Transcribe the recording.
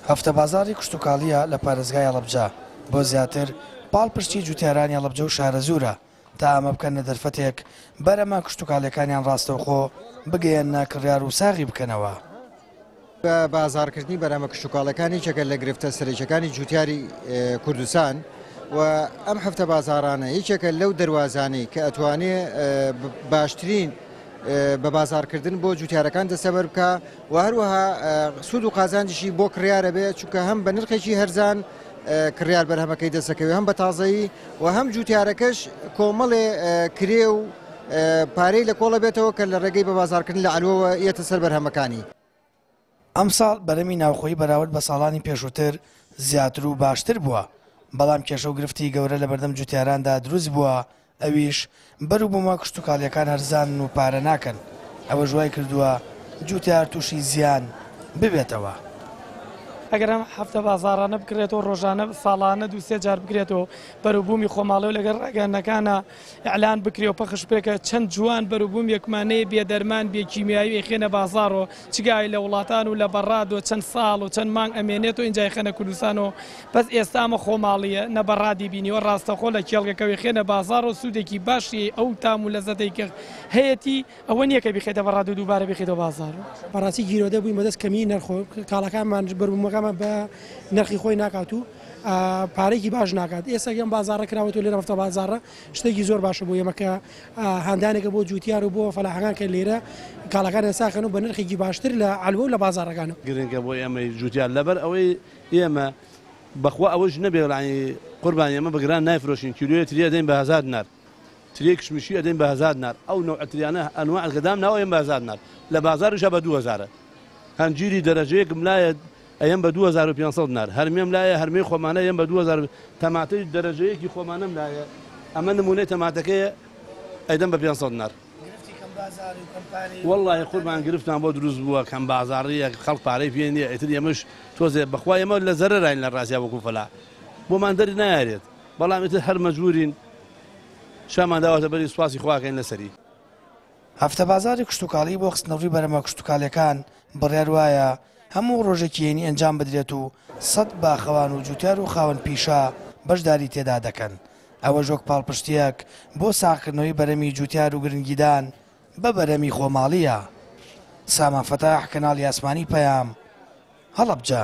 هەفتە بازاری کشتتوکاڵیە لە پارێزگای هەڵەبجە بۆ زیاتر پاڵپشتی جوتیارانی هەڵەبجە و شارە زوورە تا ئەمە بکەنە دەرفەتێک بەرەمە کشتتوکاڵەکانیان ڕاستەوخۆ بگەیەنە کڕیار و ساغی بکەنەوە. بە بازارکردنی بەرەمە کشتتوکاڵەکانی چەکە لە گرفتە سەرچەکانی جوتیاری کوردستان و ئەم هەفتە بازارانە هیچێکە لەو دەواازانەی کە ئەتوانێت باشترین بە بازارکردن بۆ جوتیارەکان دەسەبەر بکە و هەروەها سوود و قازانجیشی بۆ کڕیارە بێت چونکە هەم بە نرخێکی هەرزان کڕیار بەرهەمەکەی دەسەکەوێت هەم بە تازایی و هەم جوتیارەکەش کۆمەڵێ کرێ و پارەی لە کۆڵە بێتەوە کە لە ڕێگەی بە بازارکردن لە علوەوە یەتە سەر بەرهەمەکانی. ئەمساڵ بەرەمی ناوخۆیی بەراورد بە ساڵانی پێشووتر زیاتر و باشتر بووە، بەڵام کێشە و گرفتی گەورە لە بەردەم جوتیاراندا دروست بووە، ئەویش بەروبوومە کشتتوکاڵیەکان هەرزان و پارە ناکەن، ئەوە ژوای کردووە جوتیار تووشی زیان ببێتەوە. ئەگەر ئەم هەفتە بازارانە بکرێتەوە ڕۆژانە ساڵانە دوو-سێ جار بکرێتەوە بەروبوومی خۆماڵی و لەگەڵ ڕێگەنەکانە ئەعلان بکرێ و پەخش بکرێت چەند جوان بەروبووم یەکمانەیە بێدەرمان بێکیمیایی خێنە بازارەوە چگای لە وڵاتان و لە بەڕادەوە چەند ساڵ و چەند مانگ ئەمێنێت و ئینجای خێنە کوردستانەوە بەس ئێستامە خۆماڵیە نەبەڕادی بینیوە ڕاستەخۆ لە کێڵگەکەوی خێنە بازار و سوودێکی باشی ئەو تام و لەزەتەی کە هەیەی ئەوە نییە کە بخێتە بەڕاد و دووبارە بخێتەوە بازار بەڕاستی گیرۆدە بووی مەدەست کەمی نرخۆ کاڵەکانمان بەروبوومەکەمان بە نرخی خۆی ناکات و پارێکی باش ناکات. ئێستا گەم بازارە کراوەوە لێرە هەفتە بازارە شتێکی زۆر باشە بۆ ئێمەکە هەندانێکە بۆ جوتیار و بۆ فەلاحەکان کە لێرە کاڵەکان ئێساخن و بە نرخێکی باشتر لە علوە و لە بازارەکانە گرنگە بۆ ئێمە جوتیار لەبەر ئەوەی ئێمە بەخوا ئەوەش نەبێڵانی قوربان ئێمە بەگران نایفرۆشین کیلوێ تری ئەدەین بە 1000 دینار تری کشمیشی ئەدەین بە 1000 دینار ئەو نوعەتریانە ئەنواع گەدام ناوە ئێمە بە 1000 دینار لە بازاریشە بە 2000 هەنجیری دەرەجەیەکم لایە ئەم بە 2500 دینار هەرمێم لایە هەرمەی خۆمانە ئەم بە 2000 تەماتەی دەرەجەیەکی خۆمانم لایە ئەمە نمونەی تەماتەکەیە ئەیدەم بە 500 دینار. وەڵڵی قوربان گرفتان بۆ دروست بووە کەم بازاڕیە خەڵک پارەی پێ نییە ئیتر ئێمەش تۆزێ بەخوا ئێمە لە زەرەراین لە ڕاستیا وەکو فەلا بۆمان دەری نایارێت بەڵام ئیتر هەر مەجبورین شامان داواتە بەری سوپاسی خواکەین لەسەری. هەفتە بازاری کشتتوکاڵی بۆ خستنەوەی بەرەمە کشتتوکاڵیەکان بڕیار وایە هەموو ڕۆژێکی یێنی ئەنجام بدرێت و 100 باخەوان و جوتیار و خاوەن پیشە بەشداری تێدا دەکەن. ئەوە ژۆک پاڵپشتیەک بۆ ساغکردنەوەی بەرەمی جوتیار و گرنگیدان بە بەرەمی خۆماڵیە. سامان فەتاح، کەناڵی ئاسمانی پەیام، هەڵەبجە.